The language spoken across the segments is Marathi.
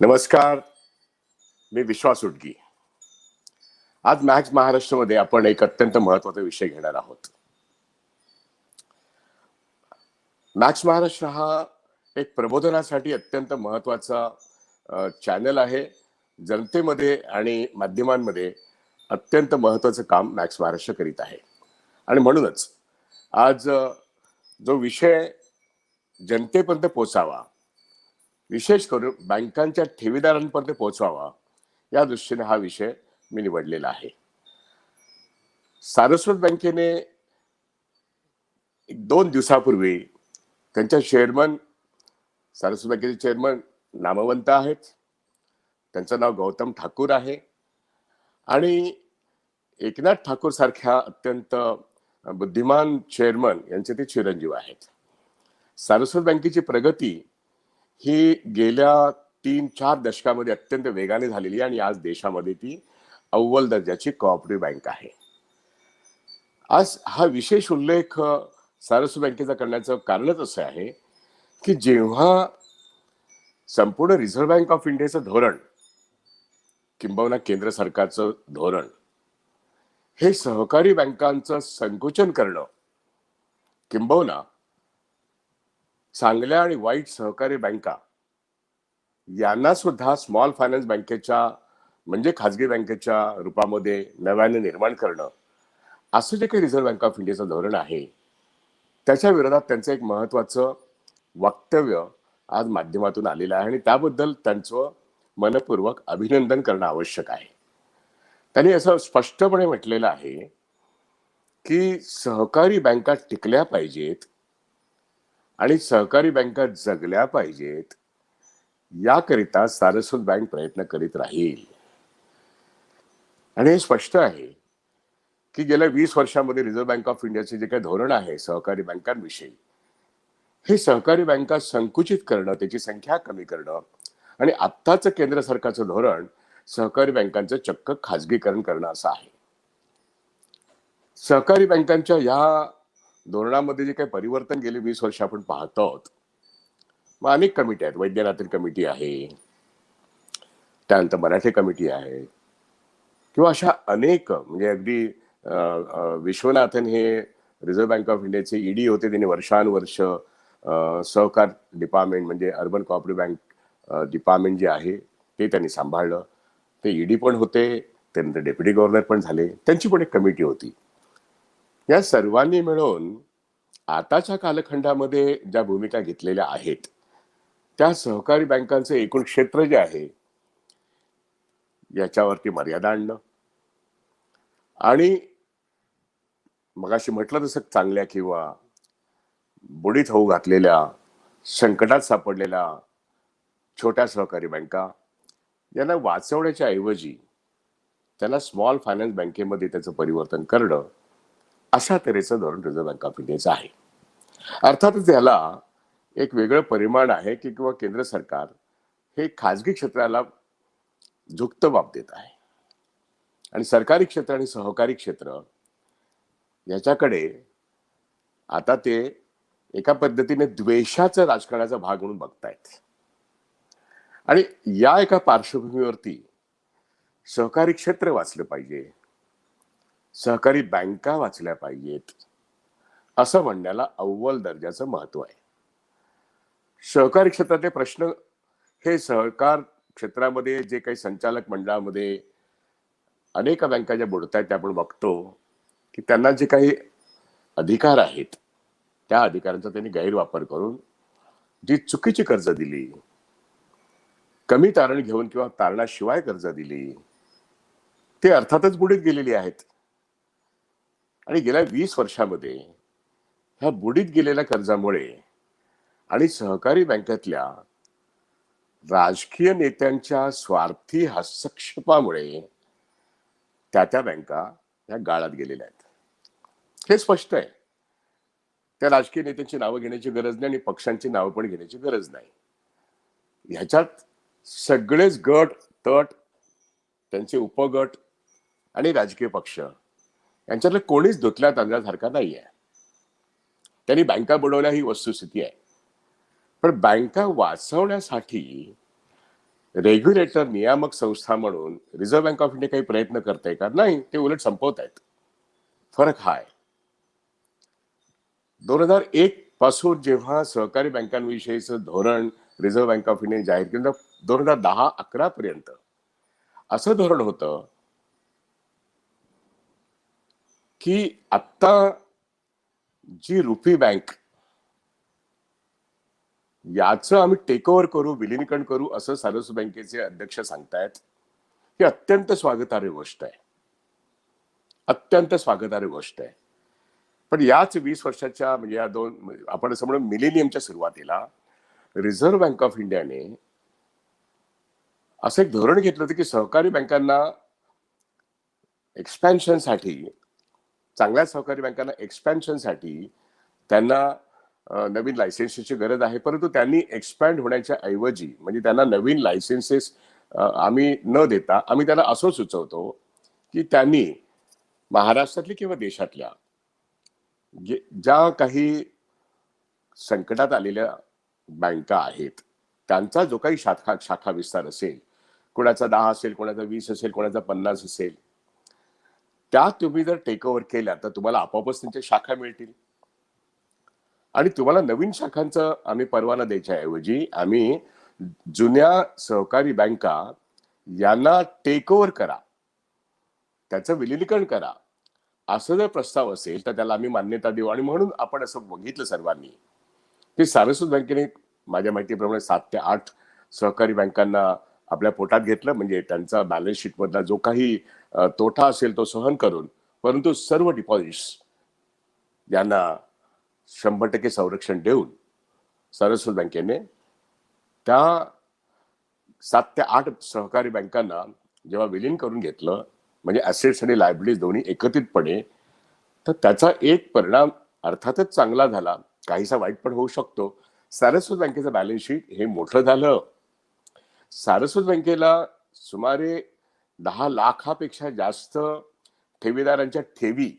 नमस्कार. मी विश्वास उडगी. आज मॅक्स महाराष्ट्रामध्ये आपण एक अत्यंत महत्वाचा विषय घेणार आहोत. मॅक्स महाराष्ट्र हा एक प्रबोधनासाठी अत्यंत महत्वाचा चॅनल आहे. जनतेमध्ये आणि माध्यमांमध्ये अत्यंत महत्वाचं काम मॅक्स महाराष्ट्र करीत आहे. आणि म्हणूनच आज जो विषय जनतेपर्यंत पोहोचावा, विशेष करून बँकांच्या ठेवीदारांपर्यंत पोहोचवावा, या दृष्टीने हा विषय मी निवडलेला आहे. सारस्वत बँकेने 2 दिवसापूर्वी त्यांच्या चेअरमन, सारस्वत बँकेचे चेअरमन नामवंत आहेत. त्यांचं नाव गौतम ठाकूर आहे आणि एकनाथ ठाकूर सारख्या अत्यंत बुद्धिमान चेअरमन यांचे ते चिरंजीव आहेत. सारस्वत बँकेची प्रगती ही गेल्या 3-4 दशकामध्ये अत्यंत वेगाने झालेली आणि आज देशामध्ये ती अव्वल दर्जाची कोऑपरेटिव्ह बँक आहे. आज हा विशेष उल्लेख सारस्वत बँकेचा करण्याचं कारणच असं आहे की जेव्हा संपूर्ण रिझर्व्ह बँक ऑफ इंडियाचं धोरण, किंबहुना केंद्र सरकारचं धोरण, हे सहकारी बँकांचं संकुचन करणं, किंबहुना चांगल्या आणि वाईट सहकारी बँका यांना सुद्धा स्मॉल फायनान्स बँकेच्या म्हणजे खाजगी बँकेच्या रूपामध्ये नव्याने निर्माण करणं, असं जे काही रिझर्व्ह बँक ऑफ इंडियाचं धोरण आहे, त्याच्या विरोधात त्यांचं एक महत्वाचं वक्तव्य आज माध्यमातून आलेलं आहे आणि त्याबद्दल त्यांचं मनपूर्वक अभिनंदन करणं आवश्यक आहे. त्यांनी असं स्पष्टपणे म्हटलेलं आहे की सहकारी बँका टिकल्या पाहिजेत आणि सहकारी बँका जगल्या पाहिजेत, याकरिता सारस्वत बँक प्रयत्न करीत राहील. आणि हे स्पष्ट आहे की गेल्या 20 वर्षांमध्ये रिझर्व्ह बँक ऑफ इंडियाचे जे काही धोरण आहे सहकारी बँकांविषयी, हे सहकारी बँका संकुचित करणं, त्याची संख्या कमी करणं आणि आत्ताचं केंद्र सरकारचं धोरण सहकारी बँकांचं चक्क खाजगीकरण करणं असं आहे. सहकारी बँकांच्या या धोरणामध्ये जे काही परिवर्तन गेले 20 वर्ष आपण पाहतो आहोत. मग अनेक कमिटी आहेत. वैद्यनाथन कमिटी आहे, त्यानंतर मराठे कमिटी आहे, किंवा अशा अनेक, म्हणजे अगदी विश्वनाथन हे रिझर्व्ह बँक ऑफ इंडियाचे ईडी होते. त्यांनी वर्षानुवर्ष सहकार डिपार्टमेंट म्हणजे अर्बन कोऑपरेटिव्ह बँक डिपार्टमेंट जे आहे ते त्यांनी सांभाळलं. ते ईडी पण होते, त्यानंतर डेप्युटी गव्हर्नर पण झाले. त्यांची पण एक कमिटी होती. या सर्वांनी मिळून आताच्या कालखंडामध्ये ज्या भूमिका घेतलेल्या आहेत, त्या सहकारी बँकांचं एकूण क्षेत्र जे आहे याच्यावरती मर्यादा आणणं आणि मगाशी म्हटलं तसं चांगल्या किंवा बुडीत होऊ घातलेल्या, संकटात सापडलेल्या छोट्या सहकारी बँका यांना वाचवण्याच्या ऐवजी त्यांना स्मॉल फायनान्स बँकेमध्ये त्याचं परिवर्तन करणं, अशा तऱ्हेचं धोरण रिझर्व्ह बँक ऑफ इंडियाचं आहे. अर्थातच याला एक वेगळं परिमाण आहे की किंवा केंद्र सरकार हे खाजगी क्षेत्राला झुकतं बाब देत आहे आणि सरकारी क्षेत्र आणि सहकारी क्षेत्र याच्याकडे आता ते एका पद्धतीने द्वेषाचं राजकारणाचा भाग म्हणून बघतायत. आणि या एका पार्श्वभूमीवरती सहकारी क्षेत्र वाचलं पाहिजे, सहकारी बँका वाचल्या पाहिजेत, असं म्हणण्याला अव्वल दर्जाचं महत्व आहे. सहकारी क्षेत्रातले प्रश्न हे सहकार क्षेत्रामध्ये जे काही संचालक मंडळामध्ये अनेक बँका ज्या बुडतायत, त्या आपण बघतो की त्यांना जे काही अधिकार आहेत त्या अधिकारांचा त्यांनी गैरवापर करून जी चुकीची कर्ज दिली, कमी तारण घेऊन किंवा तारणाशिवाय कर्ज दिली, ते अर्थातच बुडीत गेलेली आहेत. आणि गेल्या 20 वर्षामध्ये ह्या बुडीत गेलेल्या कर्जामुळे आणि सहकारी बँकेतल्या राजकीय नेत्यांच्या स्वार्थी हस्तक्षेपामुळे त्या बँका ह्या गाळात गेलेल्या आहेत. हे स्पष्ट आहे. त्या राजकीय नेत्यांची नावं घेण्याची गरज नाही आणि पक्षांची नावं पण घेण्याची गरज नाही. ह्याच्यात सगळेच गट तट, त्यांचे उपगट आणि राजकीय पक्ष यांच्यातलं कोणीच धुतल्या तांदळासारखा नाहीये. त्यांनी बँका बुडवल्या ही वस्तुस्थिती आहे. पण बँका वाचवण्यासाठी रेग्युलेटर नियामक संस्था म्हणून रिझर्व्ह बँक ऑफ इंडिया काही प्रयत्न करते का? नाही, ते उलट संपवत आहेत. फरक हा आहे. 2001 पासून जेव्हा सहकारी बँकांविषयीचं धोरण रिझर्व्ह बँक ऑफ इंडियाने जाहीर केलं, 2010-11 पर्यंत असं धोरण होतं की आता जी रुपी बँक याचं आम्ही टेक ओव्हर करू, विलिनीकरण करू, असं सारस्वत बँकेचे अध्यक्ष सांगतायत. ही अत्यंत स्वागतार्ह गोष्ट आहे, अत्यंत स्वागतार्ह गोष्ट आहे. पण याच 20 वर्षाच्या, म्हणजे या दोन, आपण असं म्हणून मिलेनियमच्या सुरुवातीला रिझर्व्ह बँक ऑफ इंडियाने असं एक धोरण घेतलं होतं की सहकारी बँकांना एक्सपॅन्शनसाठी, चांगल्या सहकारी बँकांना एक्सपॅन्शनसाठी त्यांना नवीन लायसन्सची गरज आहे. परंतु त्यांनी एक्सपॅन्ड होण्याच्या ऐवजी, म्हणजे त्यांना नवीन लायसन्सेस आम्ही न देता, आम्ही त्यांना असं सुचवतो की त्यांनी महाराष्ट्रातली किंवा देशातल्या ज्या काही संकटात आलेल्या बँका आहेत त्यांचा जो काही शाखा विस्तार असेल, कोणाचा 10 असेल, कोणाचा 20 असेल, कोणाचा 50 असेल, त्या तुम्ही जर टेक ओव्हर केल्या तर तुम्हाला आपोआपच त्यांच्या शाखा मिळतील. आणि तुम्हाला नवीन शाखांचा आम्ही परवाना द्यायच्या ऐवजी आम्ही जुन्या सहकारी बँका यांना टेक ओव्हर करा, त्याचं विलिनीकरण करा, असं जर प्रस्ताव असेल तर त्याला आम्ही मान्यता देऊ. आणि म्हणून आपण असं बघितलं सर्वांनी की सारस्वत बँकेने माझ्या माहितीप्रमाणे 7 ते 8 सहकारी बँकांना आपल्या पोटात घेतलं, म्हणजे त्यांचा बॅलन्स शीट मधला जो काही तोटा असेल तो सहन करून, परंतु सर्व डिपॉझिट्स यांना 100% संरक्षण देऊन सारस्वत बँकेने त्या 7 ते 8 सहकारी बँकांना जेव्हा विलीन करून घेतलं, म्हणजे ऍसेट्स आणि लायबिलिटीज दोन्ही एकत्रितपणे, तर त्याचा एक परिणाम अर्थातच चांगला झाला, काहीसा वाईट पण होऊ शकतो. सारस्वत बँकेचं बॅलन्स शीट हे मोठं झालं. सारस्वत बँकेला सुमारे 10 लाखापेक्षा जास्त ठेवीदारांच्या ठेवी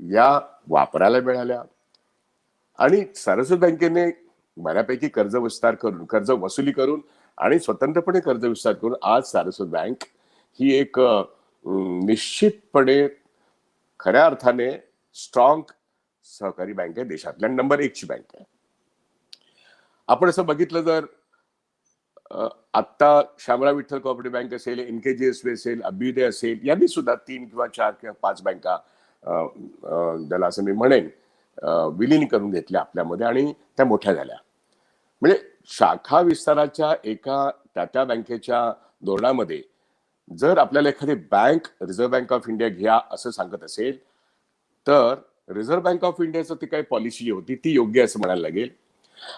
या वापरायला मिळाल्या. आणि सारस्वत बँकेने बऱ्यापैकी कर्ज विस्तार करून, कर्ज वसुली करून आणि स्वतंत्रपणे कर्ज विस्तार करून आज सारस्वत बँक ही एक निश्चितपणे खऱ्या अर्थाने स्ट्रॉंग सहकारी बँक आहे, देशातल्या नंबर 1 ची बँक आहे. आपण असं बघितलं तर आता शामराव विठ्ठल कोऑपरेटिव्ह बँक असेल, NKGSB असेल, अभ्युदय असेल, यांनी सुद्धा 3 किंवा 4 किंवा 5 बँका ज्याला असं मी म्हणेन विलीन करून घेतल्या आपल्यामध्ये आणि त्या मोठ्या झाल्या. म्हणजे शाखा विस्ताराच्या एका त्या बँकेच्या धोरणामध्ये जर आपल्याला एखादी bank reserve bank of India घ्या असं सांगत असेल तर रिझर्व्ह बँक ऑफ इंडियाचं ती काही पॉलिसी होती ती योग्य असं म्हणायला लागेल.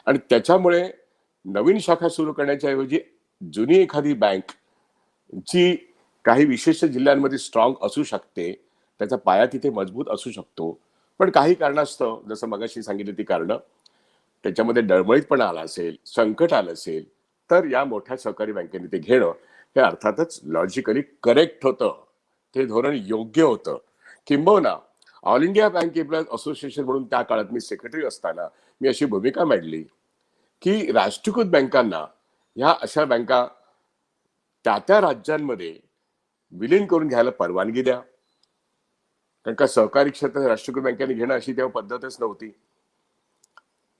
आणि त्याच्यामुळे नवीन शाखा सुरू करण्याच्या ऐवजी जुनी एखादी बँक जी काही विशिष्ट जिल्ह्यांमध्ये स्ट्रॉंग असू शकते, त्याचा पाया तिथे मजबूत असू शकतो, पण काही कारणास्तव जसं मगाशी सांगितलं ती कारण त्याच्यामध्ये डळमळीतपणा आला असेल, संकट आलं असेल, तर या मोठ्या सहकारी बँकेने ते घेणं हे अर्थातच लॉजिकली करेक्ट होतं, ते धोरण योग्य होतं. किंबहुना all India bank employees association म्हणून त्या काळात मी सेक्रेटरी असताना मी अशी भूमिका मांडली की राष्ट्रीयकृत बँकांना ह्या अशा बँका त्या राज्यांमध्ये विलीन करून घ्यायला परवानगी द्या, कारण का सहकारी क्षेत्रात राष्ट्रीयकृत बँकेने घेणं अशी तेव्हा पद्धतच नव्हती.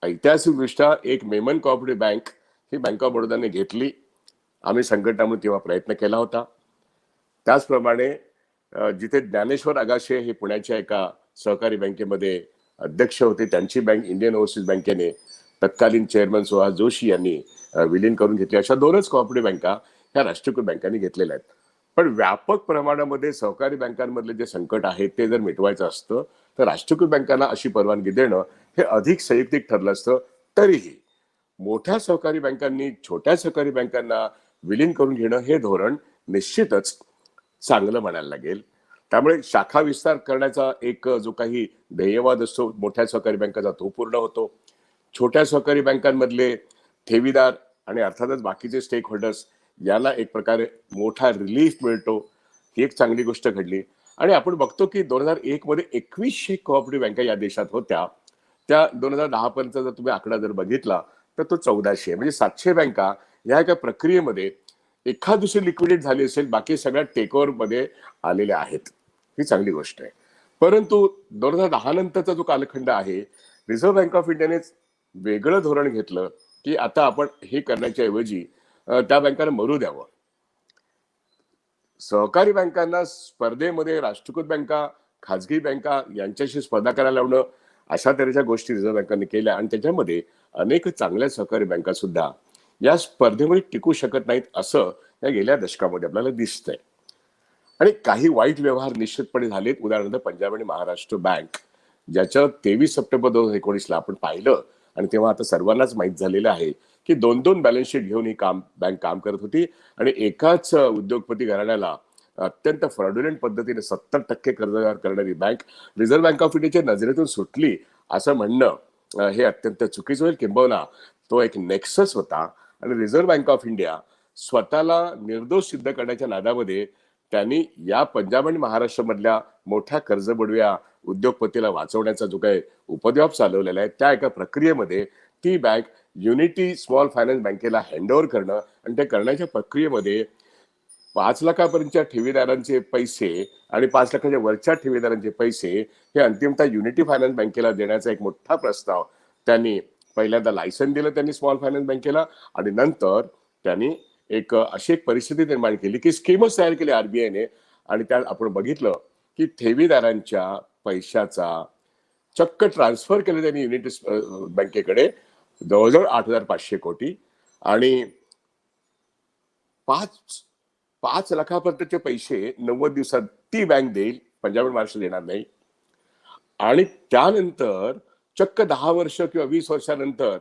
ऐतिहासिकदृष्ट्या एक Memon cooperative bank he bank of बडोदाने घेतली, आम्ही संघटनामुळे तेव्हा प्रयत्न केला होता. त्याचप्रमाणे जिथे ज्ञानेश्वर आगाशे हे पुण्याच्या एका सहकारी बँकेमध्ये अध्यक्ष होते, त्यांची बँक इंडियन ओव्हरसीज बँकेने तत्कालीन चेअरमन सुहास जोशी यांनी विलीन करून घेतली. अशा 2च कोऑपरेटिव्ह बँका ह्या राष्ट्रीयकृत बँकांनी घेतलेल्या आहेत. पण व्यापक प्रमाणामध्ये सहकारी बँकांमधले जे संकट आहे ते जर मिटवायचं असतं तर राष्ट्रीयकृत बँकांना अशी परवानगी देणं हे अधिक संयुक्तिक ठरलं असतं. तरीही मोठ्या सहकारी बँकांनी छोट्या सहकारी बँकांना विलीन करून घेणं हे धोरण निश्चितच चांगलं म्हणायला लागेल. त्यामुळे शाखा विस्तार करण्याचा एक जो काही ध्येयवाद असतो मोठ्या सहकारी बँकांचा तो पूर्ण होतो. छोट्या सहकारी बँकांमधले ठेवीदार आणि अर्थातच बाकीचे स्टेक होल्डर्स याला एक प्रकारे मोठा रिलीफ मिळतो, ही एक चांगली गोष्ट घडली. आणि आपण बघतो की 2001 मध्ये 2100 कोऑपरेटिव्ह बँका या देशात होत्या. त्या 2010 पर्यंत जर तुम्ही आकडा जर बघितला तर तो 1400 म्हणजे 700 बँका या एका प्रक्रियेमध्ये एखाद दुसरी लिक्विडेट झाली असेल, बाकी सगळ्या टेक ओव्हर मध्ये आलेल्या आहेत. ही चांगली गोष्ट आहे. परंतु 2010 नंतरचा जो कालखंड आहे, रिझर्व्ह बँक ऑफ इंडियाने वेगळं धोरण घेतलं की आता आपण हे करण्याच्या ऐवजी त्या बँकांना मरू द्यावं. सहकारी बँकांना स्पर्धेमध्ये राष्ट्रीयकृत बँका, खाजगी बँका यांच्याशी स्पर्धा करायला लावणं, अशा तऱ्हेच्या गोष्टी रिझर्व्ह बँकांनी केल्या आणि त्याच्यामध्ये अनेक चांगल्या सहकारी बँका सुद्धा या स्पर्धेमध्ये टिकू शकत नाहीत, असं या गेल्या दशकामध्ये आपल्याला दिसतंय. आणि काही वाईट व्यवहार निश्चितपणे झालेत. उदाहरणार्थ पंजाब आणि महाराष्ट्र बँक, ज्याच्या 23 सप्टेंबर 2019 आपण पाहिलं आणि तेव्हा आता सर्वांनाच माहीत झालेलं आहे की 2-2 बॅलन्स शीट घेऊन ही बँक काम करत होती आणि एकाच उद्योगपती घराण्याला अत्यंत फ्रॉड्युलंट पद्धतीने 70% कर्जदार करणारी बँक रिझर्व्ह बँक ऑफ इंडियाच्या नजरेतून सुटली असं म्हणणं हे अत्यंत चुकीचं होईल. किंबहुना तो एक नेक्सस होता आणि रिझर्व्ह बँक ऑफ इंडिया स्वतःला निर्दोष सिद्ध करण्याच्या नादामध्ये त्यांनी या पंजाब आणि महाराष्ट्र मधल्या मोठ्या कर्जबडव्या उद्योगपतीला वाचवण्याचा जो काही उपद्व्याप चालवलेला आहे, त्या एका प्रक्रियेमध्ये ती बँक युनिटी स्मॉल फायनान्स बँकेला हँडओव्हर करणं आणि त्या करण्याच्या प्रक्रियेमध्ये 5 लाखापर्यंतच्या ठेवीदारांचे पैसे आणि 5 लाखाच्या वरच्या ठेवीदारांचे पैसे हे अंतिमतः युनिटी फायनान्स बँकेला देण्याचा एक मोठा प्रस्ताव त्यांनी पहिल्यांदा लायसन दिलं त्यांनी स्मॉल फायनान्स बँकेला आणि नंतर त्यांनी अशी एक परिस्थिती निर्माण केली की स्कीमच तयार केली आरबीआयने आणि त्यात आपण बघितलं की ठेवीदारांच्या पैशाचा चक्क ट्रान्सफर केले त्यांनी युनिटी बँकेकडे जवळजवळ 8,500 कोटी आणि 5 लाखापर्यंतचे पैसे 90 दिवसात ती बँक देईल, पंजाब आणि महाराष्ट्र देणार नाही. आणि त्यानंतर चक्क 10 वर्ष किंवा 20 वर्षानंतर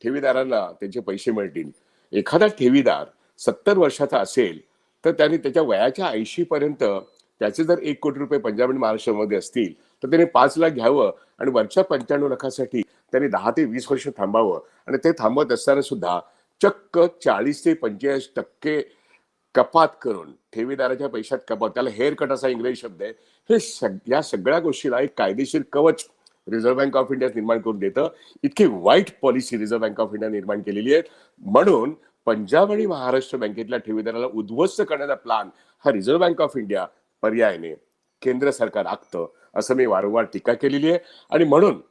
ठेवीदारांना त्यांचे पैसे मिळतील. एखादा ठेवीदार 70 वर्षाचा असेल तर त्यांनी त्याच्या वयाच्या 80 पर्यंत त्याचे जर 1 कोटी रुपये पंजाब आणि महाराष्ट्रामध्ये असतील तर त्याने 5 लाख घ्यावं आणि वरच्या 95 लाखासाठी त्यांनी 10 ते 20 वर्ष थांबावं आणि ते थांबवत असताना सुद्धा चक्क 40 ते 45% कपात करून ठेवीदाराच्या पैशात कपात, त्याला हेअर कट असा इंग्रजी शब्द आहे, या सगळ्या गोष्टीला एक कायदेशीर कवच रिझर्व्ह बँक ऑफ इंडिया निर्माण करून देतं. इतकी वाईट policy reserve bank of India निर्माण केलेली आहे. म्हणून पंजाब आणि महाराष्ट्र बँकेतल्या ठेवीदाराला उद्ध्वस्त करण्याचा प्लान हा रिझर्व्ह बँक ऑफ इंडिया पर्यायाने केंद्र सरकार आखतं, असं मी वारंवार टीका केलेली आहे. आणि म्हणून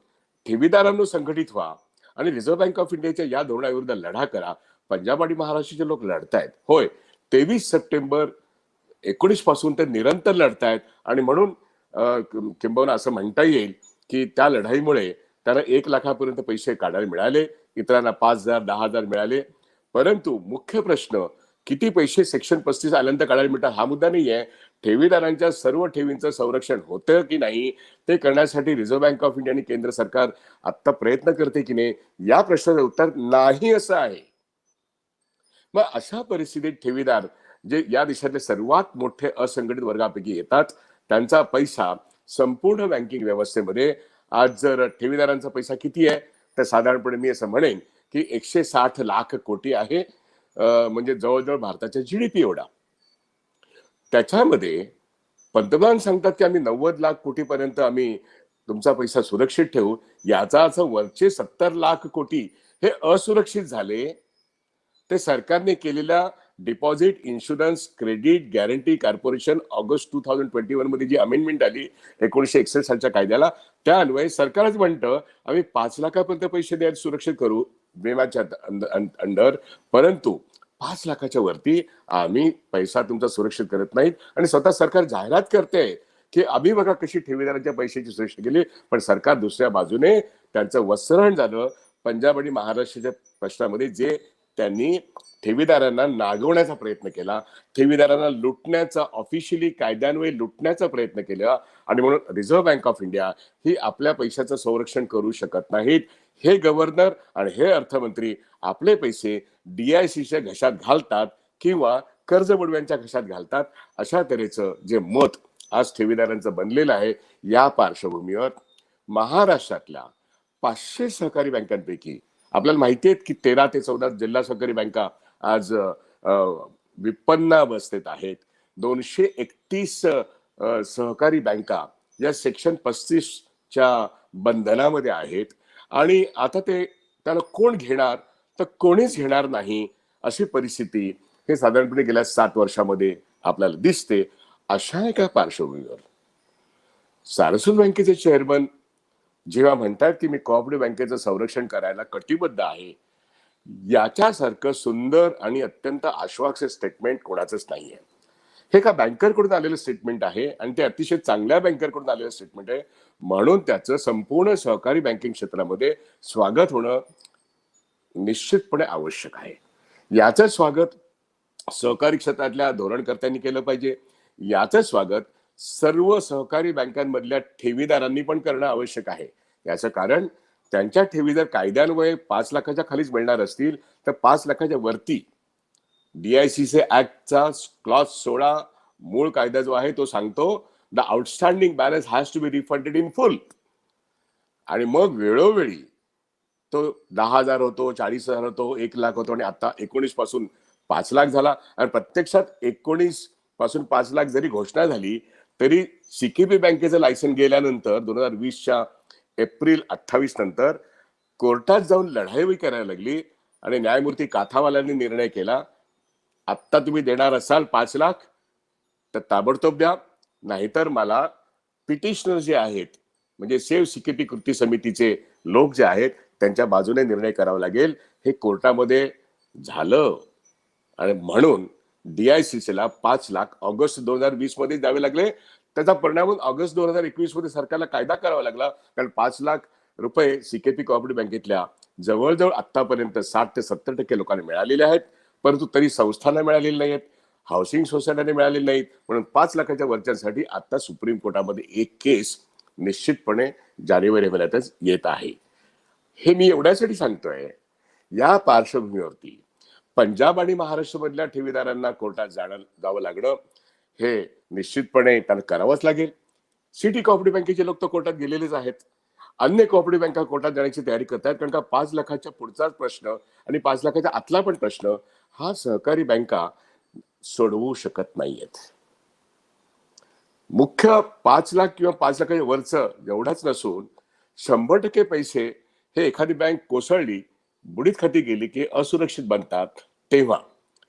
ठेवीदारांनो संघटित व्हा आणि रिझर्व्ह बँक ऑफ इंडियाच्या या धोरणाविरुद्ध लढा करा. पंजाब आणि महाराष्ट्राचे लोक लढतायत, होय, 23 सप्टेंबर 19 पासून ते निरंतर लढतायत आणि म्हणून किंबहुना असं म्हणता येईल की त्या लढाईमुळे त्यांना 1 लाखापर्यंत पैसे काढायला मिळाले, इतरांना 5,000 10,000 मिळाले. परंतु मुख्य प्रश्न किती पैसे सेक्शन 35 आल्यानंतर काढायला मिळतात हा मुद्दा नाही आहे. ठेवीदारांच्या सर्व ठेवींचं संरक्षण होतं की नाही ते करण्यासाठी रिझर्व्ह बँक ऑफ इंडिया आणि केंद्र सरकार आता प्रयत्न करते की नाही, या प्रश्नाचं उत्तर नाही असं आहे. मग अशा परिस्थितीत ठेवीदार जे या देशातले सर्वात मोठे असंघटित वर्गापैकी येतात, त्यांचा पैसा संपूर्ण बँकिंग व्यवस्थेमध्ये आज जर ठेवीदारांचा पैसा किती आहे तर साधारणपणे मी असं म्हणेन की 160 लाख कोटी आहे, म्हणजे जवळजवळ भारताच्या जीडीपी एवढा. त्याच्यामध्ये पंतप्रधान सांगतात की आम्ही 90 लाख कोटीपर्यंत आम्ही तुमचा पैसा सुरक्षित ठेवू, याचा अर्थ वरचे 70 लाख कोटी हे असुरक्षित झाले. ते सरकारने केलेल्या deposit insurance credit guarantee corporation August 2021 मध्ये जी अमेंडमेंट आली 1961 सालच्या कायद्याला, त्या अन्वये सरकारच म्हणतं आम्ही 5 लाखापर्यंत पैसे द्यायला सुरक्षित करू विम्याच्या अंडर, परंतु 5 लाखाच्या वरती आम्ही पैसा तुमचा सुरक्षित करत नाहीत. आणि स्वतः सरकार जाहिरात करते की आम्ही बघा कशी ठेवीदारांच्या पैशाची सुरक्षा केली, पण सरकार दुसऱ्या बाजूने त्यांचं वसरण झालं पंजाब आणि महाराष्ट्राच्या प्रश्नामध्ये, जे त्यांनी ठेवीदारांना नागवण्याचा प्रयत्न केला, ठेवीदारांना लुटण्याचा, ऑफिशियली कायद्यान्वये लुटण्याचा प्रयत्न केला. आणि म्हणून रिझर्व्ह बँक ऑफ इंडिया ही आपल्या पैशाचं संरक्षण करू शकत नाहीत. हे गव्हर्नर आणि हे अर्थमंत्री आपले पैसे DICच्या घशात घालतात किंवा कर्जबुडव्यांच्या घशात घालतात, अशा तऱ्हेचं जे मत आज ठेवीदारांचं बनलेलं आहे. या पार्श्वभूमीवर महाराष्ट्रातल्या 500 सहकारी बँकांपैकी आपल्याला माहिती आहे की 13 ते 14 जिल्हा सहकारी बँका आज विपन्नावस्थेत आहेत. 231 सहकारी बँका या सेक्शन 35च्या बंधनामध्ये आहेत आणि आता त्याला कोण घेणार तर कोणीच घेणार नाही अशी परिस्थिती हे साधारणपणे गेल्या 7 वर्षामध्ये आपल्याला दिसते. अशा एका पार्श्वभूमीवर सारस्वत बँकेचे चेअरमन जेव्हा म्हणतात की मी कोऑपरेटिव्ह बँकेचं संरक्षण करायला कटिबद्ध आहे, याच्यासारखं सुंदर आणि अत्यंत आश्वासक स्टेटमेंट कोणाचंच नाहीये. हे का बँकरकडून आलेलं स्टेटमेंट आहे आणि ते अतिशय चांगल्या बँकरकडून आलेलं स्टेटमेंट आहे, म्हणून त्याचं संपूर्ण सहकारी बँकिंग क्षेत्रामध्ये स्वागत होणं निश्चितपणे आवश्यक आहे. याचं स्वागत सहकारी क्षेत्रातल्या धोरणकर्त्यांनी केलं पाहिजे. याचं स्वागत सर्व सहकारी बँकांमधल्या ठेवीदारांनी पण करणं आवश्यक आहे. याचं कारण त्यांच्या ठेवी जर कायद्यान्वये 5 लाखाच्या खालीच मिळणार असतील तर 5 लाखाच्या वरती DICC ऍक्टचा क्लॉज 16 मूळ कायदा जो आहे तो सांगतो the outstanding balance has to be refunded in full. आणि मग वेळोवेळी तो 10,000 होतो, 40,000 होतो, 1 लाख होतो आणि आता 19 पासून 5 लाख झाला. आणि प्रत्यक्षात 19 पासून 5 लाख जरी घोषणा झाली तरी CKB बँकेचं लायसन गेल्यानंतर 2020च्या एप्रिल 28 नंतर कोर्टात जाऊन लढाई करायला लागली आणि न्यायमूर्ती काथावाल्यांनी निर्णय केला, आत्ता तुम्ही देणार असाल 5 लाख तर ताबडतोब द्या, नाहीतर मला पिटिशनर जे आहेत म्हणजे सेव्ह सिक्युरिटी कृती समितीचे लोक जे आहेत त्यांच्या बाजूने निर्णय करावा लागेल. हे कोर्टामध्ये झालं आणि म्हणून DICC ला 5 लाख ऑगस्ट 2020 मध्ये द्यावे लागले. त्याचा परिणाम ऑगस्ट 2021 मध्ये सरकारला कायदा करावा लागला, कारण 5 लाख रुपये CKP कोऑपरेटिव्ह बँकेतल्या जवळजवळ आतापर्यंत 60 ते 70% लोकांना मिळालेले आहेत, परंतु तरी संस्थांना मिळालेले नाहीत, हाऊसिंग सोसायटीने मिळालेले नाहीत. म्हणून 5 लाखाच्या वरच्यासाठी आता सुप्रीम कोर्टामध्ये एक केस निश्चितपणे जानेवारी महिन्यातच येत आहे. हे मी एवढ्यासाठी सांगतोय, या पार्श्वभूमीवरती पंजाब आणि महाराष्ट्र मधल्या ठेवीदारांना कोर्टात जावं लागणं हे निश्चितपणे त्यांना करावंच लागेल. सिटी कोऑपरेटिव्ह बँकेचे लोक तर कोर्टात गेलेलेच आहेत. अन्य कोऑपरेटिव्ह बँका कोर्टात जाण्याची तयारी करतात, कारण का 5 लाखाच्या पुढचाच प्रश्न आणि 5 लाखाच्या आतला पण प्रश्न हा सहकारी बँका सोडवू शकत नाहीयेत. मुख्य 5 लाख किंवा 5 लाखाच्या वरचं एवढाच नसून 100% पैसे हे एखादी बँक कोसळली, बुडीत खाती गेली की असुरक्षित बनतात. तेव्हा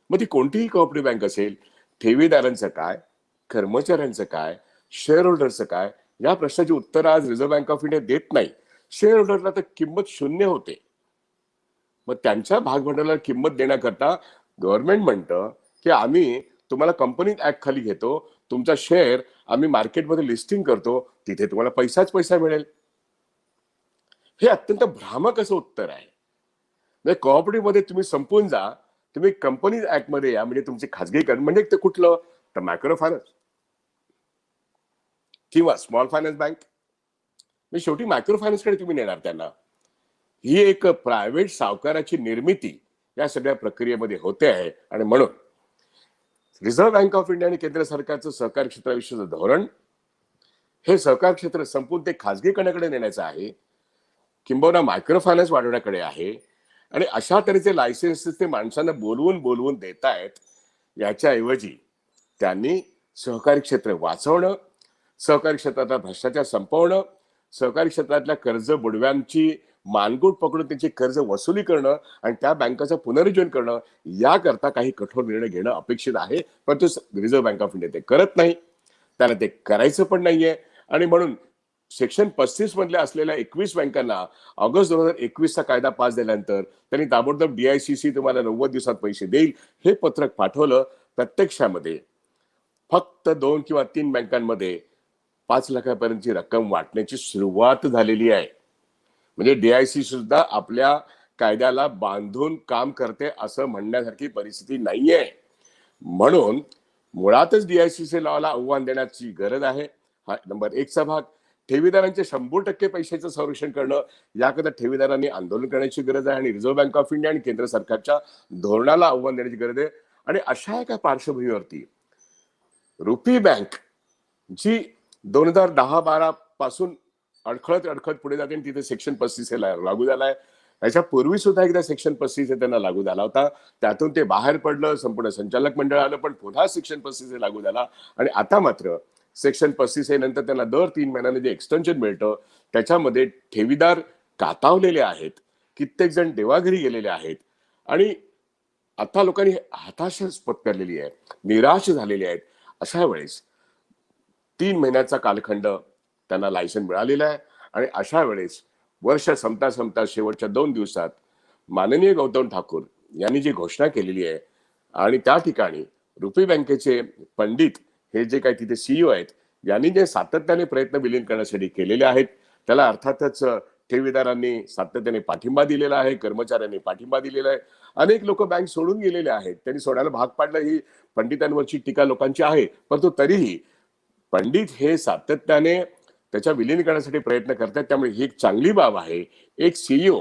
मग ती कोणतीही कोऑपरेटिव्ह बँक असेल, ठेवीदारांचं काय, कर्मचाऱ्यांचं काय, शेअर होल्डरचं काय, या प्रश्नाची उत्तर आज रिझर्व्ह बँक ऑफ इंडिया देत नाही. शेअर होल्डरला तर किंमत 0 होते. मग त्यांच्या भागभांडवलाला किंमत देण्याकरता गव्हर्नमेंट म्हणतं की आम्ही तुम्हाला कंपनी ऍक्ट खाली घेतो, तुमचा शेअर आम्ही मार्केटमध्ये लिस्टिंग करतो, तिथे तुम्हाला पैसाच पैसा मिळेल. हे अत्यंत भ्रामक असं उत्तर आहे. म्हणजे कोऑपरेटिव्ह मध्ये तुम्ही संपून जा, तुम्ही कंपनी ऍक्ट मध्ये या, म्हणजे तुमचे खासगीकरण म्हणजे ते कुठलं तर मायक्रो फायनान्स किंवा स्मॉल फायनान्स बँक. म्हणजे शेवटी मायक्रो फायनान्सकडे तुम्ही नेणार त्यांना. ही एक प्रायव्हेट सावकाराची निर्मिती या सगळ्या प्रक्रियेमध्ये होते आहे. आणि म्हणून रिझर्व्ह बँक ऑफ इंडिया आणि केंद्र सरकारचं सहकारी क्षेत्राविषयीचं धोरण हे सहकार क्षेत्र संपून ते खासगीकरणाकडे नेण्याचं आहे, किंबहुना मायक्रो फायनान्स वाढवण्याकडे आहे. आणि अशा तऱ्हेचे लायसन्सेस ते माणसांना बोलवून बोलवून देतायत. याच्याऐवजी त्यांनी सहकारी क्षेत्र वाचवणं, सहकारी क्षेत्रातला भ्रष्टाचार संपवणं, सहकारी क्षेत्रातल्या कर्ज बुडव्यांची मानगूट पकडून त्यांची कर्ज वसुली करणं आणि त्या बँकाचं पुनरुज्जीवन करणं, याकरता काही कठोर निर्णय घेणं अपेक्षित आहे. परंतु रिझर्व्ह बँक ऑफ इंडिया ते करत नाही, त्यांना ते करायचं पण नाहीये. आणि म्हणून सेक्शन 35 मधल्या असलेल्या 21 बँकांना ऑगस्ट 2021चा कायदा पास झाल्यानंतर त्यांनी ताबडतोब DICC तुम्हाला 90 दिवसात पैसे देईल हे पत्रक पाठवलं. प्रत्यक्षामध्ये फक्त 2 किंवा 3 बँकांमध्ये 5 लाखापर्यंतची रक्कम वाटण्याची सुरुवात झालेली आहे. म्हणजे DICC सुद्धा आपल्या कायद्याला बांधून काम करते असं म्हणण्यासारखी परिस्थिती नाहीये. म्हणून मुळातच DICC लॉला आव्हान देण्याची गरज आहे. हा नंबर 1चा भाग. ठेवीदारांचे 100% पैशाचं संरक्षण करणं, याकरता ठेवीदारांनी आंदोलन करण्याची गरज आहे आणि रिझर्व्ह बँक ऑफ इंडिया आणि केंद्र सरकारच्या धोरणाला आव्हान देण्याची गरज आहे. आणि अशा एका पार्श्वभूमीवरती रुपी बँक जी 2010-12 पासून अडखळत पुढे जाते आणि तिथे सेक्शन 35 लागू झालाय. याच्या पूर्वी सुद्धा एकदा सेक्शन 35 त्यांना लागू झाला होता, त्यातून ते बाहेर पडलं, संपूर्ण संचालक मंडळ आलं, पण पुन्हा सेक्शन 35 लागू झाला. आणि आता मात्र सेक्शन 35 नंतर त्यांना दर 3 महिन्याने जे एक्सटेन्शन मिळतं त्याच्यामध्ये ठेवीदार कातावलेले आहेत, कित्येक जण देवाघरी गेलेले आहेत. आणि आता लोकांनी हताशा पत्करलेली आहे, निराश झालेली आहेत. अशा वेळेस 3 महिन्याचा कालखंड त्यांना लायसन मिळालेला आहे आणि अशा वेळेस वर्ष संपता संपता शेवटच्या 2 दिवसात माननीय गौतम ठाकूर यांनी जी घोषणा केलेली आहे आणि त्या ठिकाणी रुपी बँकेचे पंडित हे जे काही तिथे सीईओ आहेत यांनी जे सातत्याने प्रयत्न विलीन करण्यासाठी केलेले आहेत त्याला अर्थातच ठेवीदारांनी सातत्याने पाठिंबा दिलेला आहे, कर्मचाऱ्यांनी पाठिंबा दिलेला आहे. अनेक लोक बँक सोडून गेलेले आहेत, त्यांनी सोडायला भाग पाडलं ही पंडितांवरची टीका लोकांची आहे. परंतु तरीही पंडित हे सातत्याने त्याच्या विलीनीकरणासाठी प्रयत्न करतात, त्यामुळे ही एक चांगली बाब आहे. एक सीईओ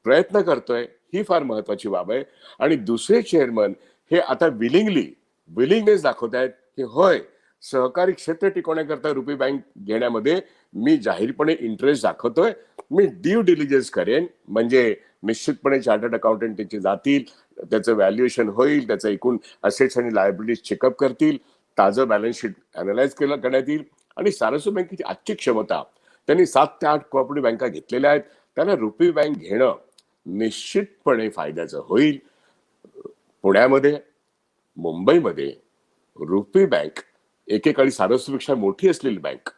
प्रयत्न करतोय ही फार महत्वाची बाब आहे. आणि दुसरे चेअरमन हे आता विलिंगनेस दाखवत आहेत की होय, सहकारी क्षेत्र टिकवण्याकरता रुपी बँक घेण्यामध्ये मी जाहीरपणे इंटरेस्ट दाखवतोय, मी ड्यू डिलिजन्स करेन, म्हणजे निश्चितपणे चार्टर्ड अकाउंटंट त्याचे जातील, त्याचं व्हॅल्युएशन होईल, त्याचं एकूण असेट्स आणि लायबिलिटीज चेकअप करतील, ताजं बॅलन्स शीट अनालाइज करण्यात येईल. आणि सारस्वत बँकेची आजची क्षमता त्यांनी 7 ते 8 कोऑपरेटिव्ह बँका घेतलेल्या आहेत, त्यांना रुपी बँक घेणं निश्चितपणे फायद्याचं होईल. पुण्यामध्ये, मुंबईमध्ये रुपी बँक एकेकाळी सारस्वतपेक्षा मोठी असलेली बँक,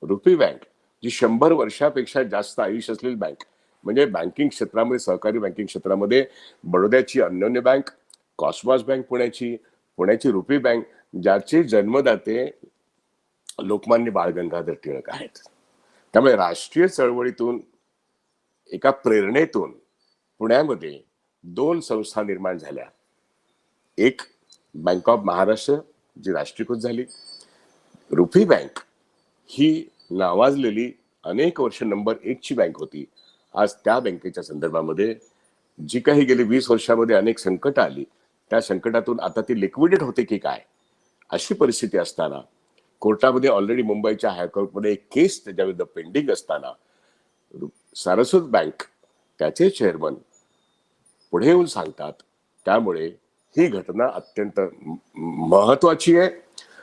रुपी बँक जी 100 वर्षापेक्षा जास्त आयुष्य असलेली बँक, म्हणजे बँकिंग क्षेत्रामध्ये, सहकारी बँकिंग क्षेत्रामध्ये बडोद्याची अन्योन्य बँक, कॉस्मॉस बँक पुण्याची रुपी बँक, ज्याचे जन्मदाते लोकमान्य बाळ गंगाधर टिळक आहेत. त्यामुळे राष्ट्रीय चळवळीतून, एका प्रेरणेतून पुण्यामध्ये 2 संस्था निर्माण झाल्या. एक बँक ऑफ महाराष्ट्र जी राष्ट्रीयकृत झाली. रुपी बँक ही नावाजलेली अनेक वर्ष नंबर 1 ची बँक होती. आज त्या बँकेच्या संदर्भामध्ये जी काही गेली 20 वर्षामध्ये अनेक संकट आली, त्या संकटातून आता ती लिक्विडेट होते की काय अशी परिस्थिती असताना, कोर्टामध्ये ऑलरेडी मुंबईच्या हायकोर्टमध्ये एक केस त्याच्याविरुद्ध पेंडिंग असताना, सारस्वत बँक त्याचे चेअरमन पुढे येऊन सांगतात. त्यामुळे ही घटना अत्यंत महत्वाची आहे.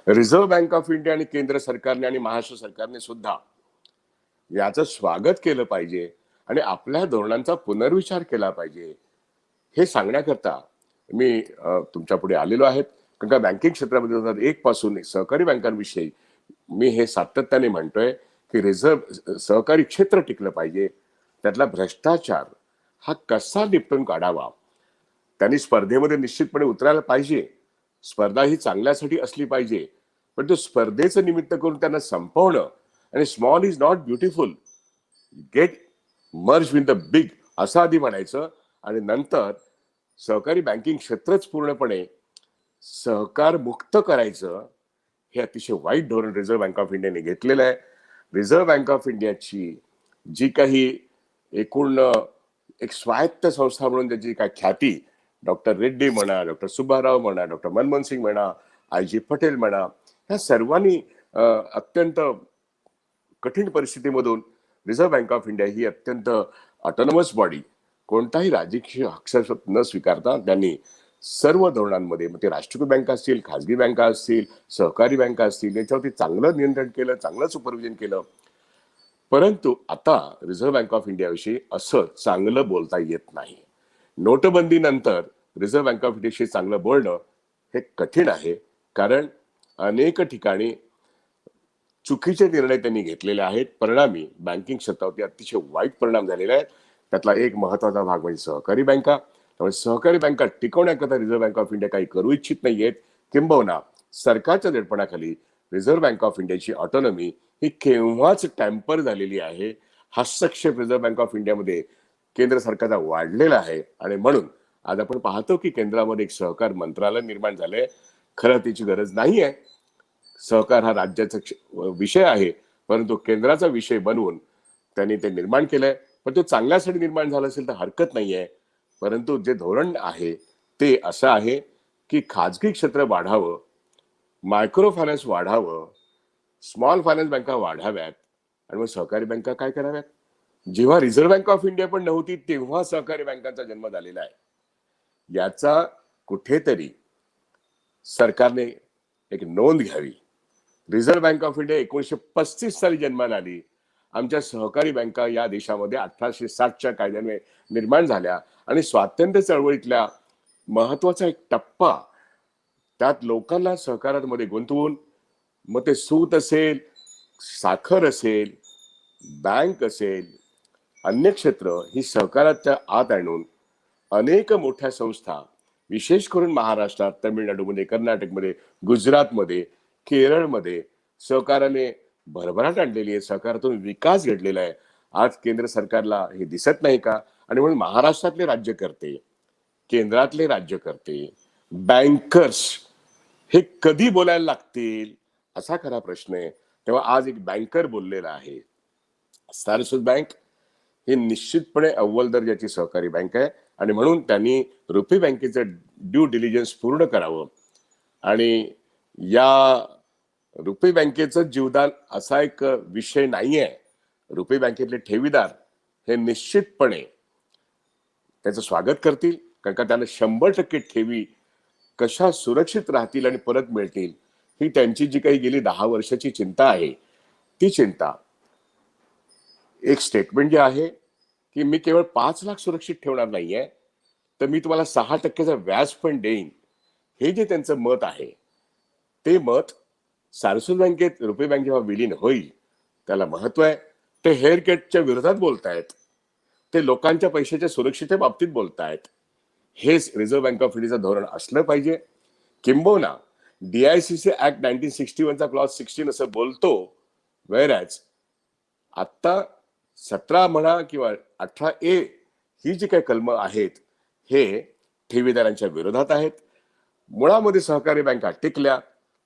रिझर्व्ह बँक ऑफ इंडिया आणि केंद्र सरकारने आणि महाराष्ट्र सरकारने सुद्धा याचं स्वागत केलं पाहिजे आणि आपल्या धोरणांचा पुनर्विचार केला पाहिजे. हे सांगण्याकरता मी तुमच्या पुढे आलेलो आहे. कारण का बँकिंग क्षेत्रामध्ये 2001 पासून सहकारी बँकांविषयी मी हे सातत्याने म्हणतोय की सहकारी क्षेत्र टिकलं पाहिजे. त्यातला भ्रष्टाचार हा कसा निपटून काढावा, त्यांनी स्पर्धेमध्ये निश्चितपणे उतरायला पाहिजे. स्पर्धा ही चांगल्यासाठी असली पाहिजे, पण तो स्पर्धेचं निमित्त करून त्यांना संपवणं आणि small is not beautiful, get merge with the big असं आधी म्हणायचं आणि नंतर सहकारी बँकिंग क्षेत्रच पूर्णपणे सहकार मुक्त करायचं. हे अतिशय वाईट धोरण रिझर्व्ह बँक ऑफ इंडियाने घेतलेलं आहे. रिझर्व्ह बँक ऑफ इंडियाची जी काही एकूण एक स्वायत्त संस्था म्हणून त्याची काय ख्याती, डॉक्टर रेड्डी म्हणा, डॉक्टर सुब्बाराव म्हणा, डॉक्टर मनमोहन सिंग म्हणा, आय.जी. पटेल म्हणा, ह्या सर्वांनी अत्यंत कठीण परिस्थितीमधून रिझर्व्ह बँक ऑफ इंडिया ही अत्यंत ऑटोनॉमस बॉडी, कोणताही राजकीय हस्तक्षेप न स्वीकारता त्यांनी सर्व धोरणांमध्ये, मग ते राष्ट्रीय बँका असतील, खाजगी बँका असतील, सहकारी बँका असतील, याच्यावरती चांगलं नियंत्रण केलं, चांगलं सुपरविजन केलं. परंतु आता रिझर्व्ह बँक ऑफ इंडियाविषयी असं चांगलं बोलता येत नाही. नोटबंदी नंतर रिझर्व्ह बँक ऑफ इंडियाशी चांगलं बोलणं हे कठीण आहे, कारण अनेक ठिकाणी चुकीचे निर्णय त्यांनी घेतलेले आहेत. परिणामी बँकिंग क्षेत्रावरती अतिशय वाईट परिणाम झालेले आहेत. त्यातला एक महत्वाचा भाग म्हणजे सहकारी बँका. त्यामुळे सहकारी बँका टिकवण्याकरता रिझर्व्ह बँक ऑफ इंडिया काही करू इच्छित नाहीयेत. किंबहुना सरकारच्या दडपणाखाली रिझर्व्ह बँक ऑफ इंडियाची ऑटोनॉमी ही केव्हाच टॅम्पर झालेली आहे. हस्तक्षेप रिझर्व्ह बँक ऑफ इंडियामध्ये केंद्र सरकारचा वाढलेला आहे आणि म्हणून आज आपण पाहतो की केंद्रामध्ये एक सहकार मंत्रालय निर्माण झालंय. खरं त्याची गरज नाही आहे. सहकार हा राज्याचा विषय आहे, परंतु केंद्राचा विषय बनवून त्यांनी ते निर्माण केलंय. पण तो चांगल्यासाठी निर्माण झाला असेल तर हरकत नाहीये. परंतु जे धोरण आहे ते असं आहे की खाजगी क्षेत्र वाढावं, मायक्रो फायनान्स वाढावं, स्मॉल फायनान्स बँका वाढाव्यात आणि मग सहकारी बँका काय कराव्यात. जेव्हा रिझर्व्ह बँक ऑफ इंडिया पण नव्हती तेव्हा सहकारी बँकांचा जन्म झालेला आहे. याचा कुठेतरी सरकारने एक नोंद घ्यावी. रिझर्व्ह बँक ऑफ इंडिया 1935 साली जन्माला आली. आमच्या सहकारी बँका या देशामध्ये 1860च्या कायद्याने निर्माण झाल्या आणि स्वातंत्र्य चळवळीतल्या महत्वाचा एक टप्पा, त्यात लोकांना सहकारामध्ये गुंतवून मग ते सूत असेल, साखर असेल, बँक असेल, अन्य क्षेत्र ही सहकाराच्या आत आणून अनेक मोठ्या संस्था, विशेष करून महाराष्ट्रात, तमिळनाडूमध्ये, कर्नाटकमध्ये, गुजरातमध्ये, केरळमध्ये सहकाराने भरभराट आणलेली आहे. सहकारातून विकास घडलेला आहे. आज केंद्र सरकारला हे दिसत नाही का? आणि म्हणून महाराष्ट्रातले राज्यकर्ते, केंद्रातले राज्यकर्ते, बँकर्स हे कधी बोलायला लागतील असा खरा प्रश्न आहे. तेव्हा आज एक बँकर बोललेला आहे. सारस्वत बँक ही निश्चितपणे अव्वल दर्जाची सहकारी बँक आहे आणि म्हणून त्यांनी रुपी बँकेचं ड्यू डिलिजन्स पूर्ण करावं. आणि या रुपी बँकेचं जीवदान असा एक विषय नाहीये. रुपी बँकेतले ठेवीदार हे निश्चितपणे त्याचं स्वागत करतील, कारण का त्यांना 100% ठेवी कशा सुरक्षित राहतील आणि परत मिळतील ही त्यांची जी काही गेली 10 वर्षाची चिंता आहे, ती चिंता एक स्टेटमेंट जे आहे की मी केवळ 5 लाख सुरक्षित ठेवणार नाहीये, तर मी तुम्हाला 6% व्याज पण देईन, हे जे त्यांचं मत आहे, ते मत सारस्वत बँकेत रुपी बँक जेव्हा विलीन होईल त्याला महत्व आहे. ते हेअर कटच्या विरोधात बोलतायत, ते लोकांच्या पैशाच्या सुरक्षिते बाबतीत बोलतायत. हेच रिझर्व्ह बँक ऑफ इंडियाचं धोरण असलं पाहिजे. किंबहुना DICC ऍक्ट 1961 चा क्लॉज 16 असं बोलतो, वेअरॅज आता 17 म्हणा किंवा 18A ही जी काही कलम आहेत हे ठेवीदारांच्या विरोधात आहेत. मुळामध्ये सहकारी बँका टिकल्या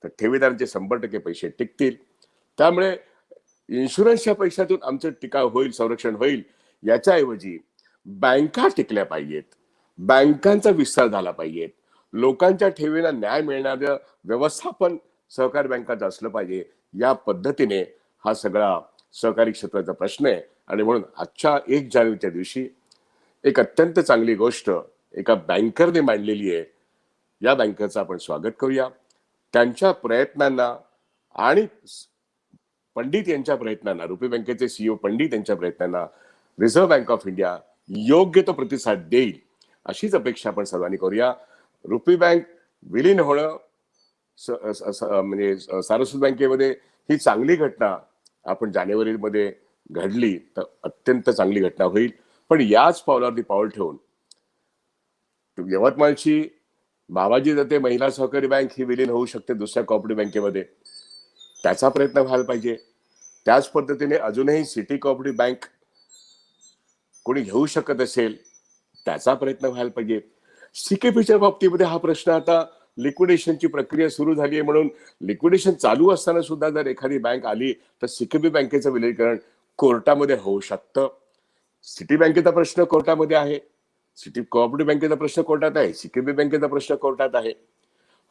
तर ठेवीदारांचे 100% पैसे टिकतील. त्यामुळे इन्शुरन्सच्या पैशातून आमचं टिकाव होईल, संरक्षण होईल, याच्याऐवजी बँका टिकल्या पाहिजेत, बँकांचा विस्तार झाला पाहिजे, लोकांच्या ठेवीला न्याय मिळणारं व्यवस्थापन सहकारी बँकांचं असलं पाहिजे. या पद्धतीने हा सगळा सहकारी क्षेत्राचा प्रश्न आहे. आणि म्हणून आजच्या 1 जानेवारीच्या दिवशी एक अत्यंत चांगली गोष्ट एका बँकरने मांडलेली आहे. या बँकरचं आपण स्वागत करूया. त्यांच्या प्रयत्नांना आणि पंडित यांच्या प्रयत्नांना, रुपी बँकेचे CEO पंडित यांच्या प्रयत्नांना रिझर्व्ह बँक ऑफ इंडिया योग्य तो प्रतिसाद देईल अशीच अपेक्षा आपण सर्वांनी करूया. रुपी बँक विलीन होणं म्हणजे सारस्वत बँकेमध्ये ही चांगली घटना आपण जानेवारीमध्ये घडली तर अत्यंत चांगली घटना होईल. पण याच पावलावरती पाऊल ठेवून यवतमाळची बाबाजी दत्ते महिला सहकारी बँक ही विलीन होऊ शकते दुसऱ्या कोऑपरेटिव्ह बँकेमध्ये, त्याचा प्रयत्न व्हायला पाहिजे. त्याच पद्धतीने अजूनही सिटी कोऑपरेटिव्ह बँक कोणी घेऊ शकत असेल त्याचा प्रयत्न व्हायला पाहिजे. CKPच्या बाबतीमध्ये हा प्रश्न आता लिक्विडेशनची प्रक्रिया सुरू झाली आहे, म्हणून लिक्विडेशन चालू असताना सुद्धा जर एखादी बँक आली तर CKP बँकेचं विलीनीकरण कोर्टामध्ये होऊ शकतं. सिटी बँकेचा प्रश्न कोर्टामध्ये आहे, सिटी कोऑपरेटिव्ह बँकेचा प्रश्न कोर्टात आहे, CKP बँकेचा प्रश्न कोर्टात आहे.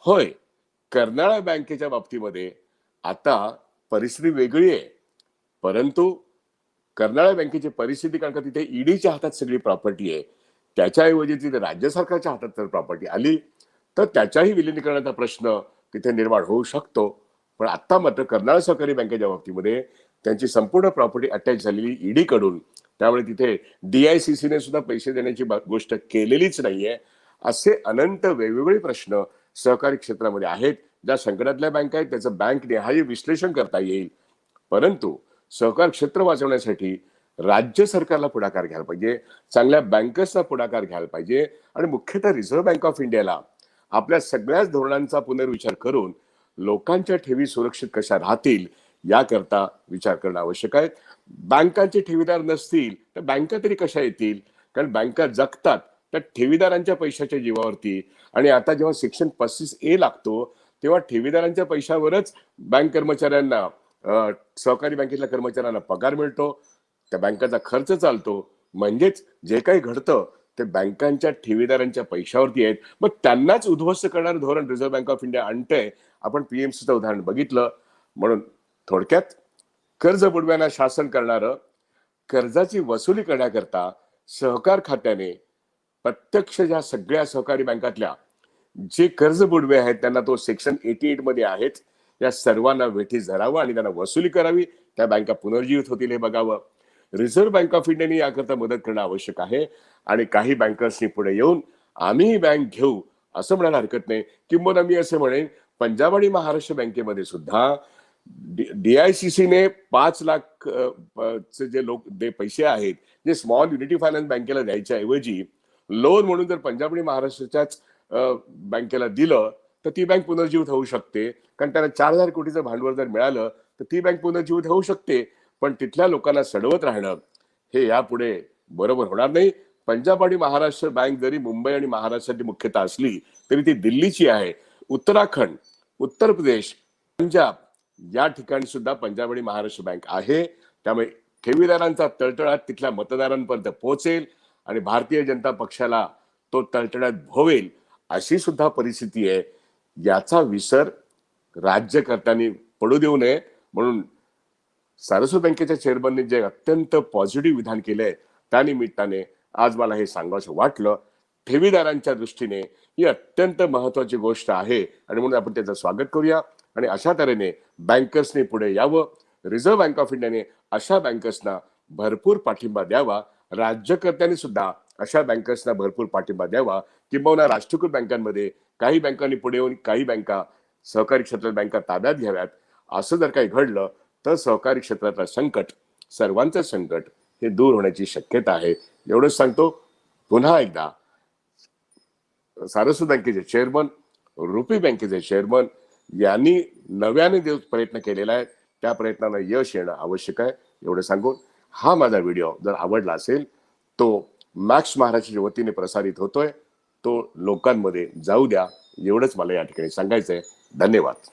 होय, कर्नाळा बँकेच्या बाबतीमध्ये आता परिस्थिती वेगळी आहे, परंतु कर्नाळा बँकेची परिस्थिती, कारण का तिथे ईडीच्या हातात सगळी प्रॉपर्टी आहे, त्याच्याऐवजी तिथे राज्य सरकारच्या हातात जर प्रॉपर्टी आली तर त्याच्याही विलिनीकरणाचा प्रश्न तिथे निर्माण होऊ शकतो. पण आता मात्र कर्नाळा सहकारी बँकेच्या बाबतीमध्ये त्यांची संपूर्ण प्रॉपर्टी अटॅच झालेली ईडी कडून, त्यामुळे तिथे DICC ने सुद्धा पैसे देण्याची गोष्ट केलेलीच नाहीये. असे अनंत वेगवेगळे प्रश्न सहकारी क्षेत्रामध्ये आहेत. ज्या संकटातल्या बँका आहेत त्याचं बँक निहाय विश्लेषण करता येईल, परंतु सहकार क्षेत्र वाचवण्यासाठी राज्य सरकारला पुढाकार घ्यायला पाहिजे, चांगल्या बँकर्सना पुढाकार घ्यायला पाहिजे आणि मुख्यतः रिझर्व्ह बँक ऑफ इंडियाला आपल्या सगळ्याच धोरणांचा पुनर्विचार करून लोकांच्या ठेवी सुरक्षित कशा राहतील याकरता विचार करणं आवश्यक आहे. बँकांचे ठेवीदार नसतील तर बँका तरी कशा येतील? कारण बँका जगतात त्या ठेवीदारांच्या पैशाच्या जीवावरती. आणि आता जेव्हा सेक्शन 35A लागतो तेव्हा ठेवीदारांच्या पैशावरच बँक कर्मचाऱ्यांना, सहकारी बँकेतल्या कर्मचाऱ्यांना पगार मिळतो, त्या बँकाचा खर्च चालतो. म्हणजेच जे काही घडतं ते बँकांच्या ठेवीदारांच्या पैशावरती आहेत. मग त्यांनाच उद्ध्वस्त करणारं धोरण रिझर्व्ह बँक ऑफ इंडिया आणतंय. आपण PMCचं उदाहरण बघितलं. म्हणून थोडक्यात कर्ज बुडव्यांना शासन करणारं, कर्जाची वसुली करण्याकरता सहकार खात्याने प्रत्यक्ष ज्या सगळ्या सहकारी बँकातल्या जे कर्ज बुडवे आहेत त्यांना तो सेक्शन 88 मध्ये आहेत, या सर्वांना वेठीस धरावं आणि त्यांना वसुली करावी, त्या बँका पुनर्जीवित होतील हे बघावं. रिझर्व्ह बँक ऑफ इंडियाने याकरता मदत करणं आवश्यक आहे आणि काही बँकर्सनी पुढे येऊन आम्ही ही बँक घेऊ असं म्हणायला हरकत नाही. किंबहुना मी असं म्हणेन, पंजाब आणि महाराष्ट्र बँकेमध्ये सुद्धा DICCने 5 लाख चे जे पैसे आहेत, जे स्मॉल युनिटी फायनान्स बँकेला द्यायच्या ऐवजी लोन म्हणून जर पंजाब आणि महाराष्ट्राच्याच बँकेला दिलं तर ती बँक पुनर्जीवित होऊ शकते. कारण त्यांना 4,000 कोटीचं भांडवल जर मिळालं तर ती बँक पुनर्जीवित होऊ शकते. पण तिथल्या लोकांना सडवत राहणं हे यापुढे बरोबर होणार नाही. पंजाब आणि महाराष्ट्र बँक जरी मुंबई आणि महाराष्ट्राची मुख्यतः असली तरी ती दिल्लीची आहे. उत्तराखंड, उत्तर प्रदेश, पंजाब या ठिकाणी सुद्धा पंजाब आणि महाराष्ट्र बँक आहे. त्यामुळे ठेवीदारांचा तळतळाट तिथल्या मतदारांपर्यंत पोहोचेल आणि भारतीय जनता पक्षाला तो तळतळाट भोवेल अशी सुद्धा परिस्थिती आहे. याचा विसर राज्यकर्त्यांनी पडू देऊ नये. म्हणून सारस्वत बँकेच्या चेअरमनने जे अत्यंत पॉझिटिव्ह विधान केलंय त्यानिमित्ताने आज मला हे सांगावंसं वाटलं. ठेवीदारांच्या दृष्टीने ही अत्यंत महत्वाची गोष्ट आहे आणि म्हणून आपण त्याचं स्वागत करूया. आणि अशा तऱ्हेने बँकर्सने पुढे यावं. रिझर्व्ह बँक ऑफ इंडियाने अशा बँकर्सना भरपूर पाठिंबा द्यावा. राज्यकर्त्यांनी सुद्धा अशा बँकर्सना भरपूर पाठिंबा द्यावा. किंबहुना राष्ट्रीयकृत बँकांमध्ये काही बँकांनी पुढे येऊन काही बँका, सहकारी क्षेत्रात बँका ताब्यात घ्याव्यात. असं जर काही घडलं तर सहकारी क्षेत्रातलं संकट, सर्वांचं संकट हे दूर होण्याची शक्यता आहे. एवढंच सांगतो. पुन्हा एकदा सारस्वत बँकेचे चेअरमन, रुपी बँकेचे चेअरमन यांनी नव्याने प्रयत्न केलेला आहे. त्या प्रयत्नांना यश येणं आवश्यक आहे. एवढं सांगून हा माझा व्हिडिओ जर आवडला असेल तो मॅक्स महाराष्ट्राच्या वतीने प्रसारित होतोय, तो लोकांमध्ये जाऊ द्या. एवढंच मला या ठिकाणी सांगायचंय. धन्यवाद.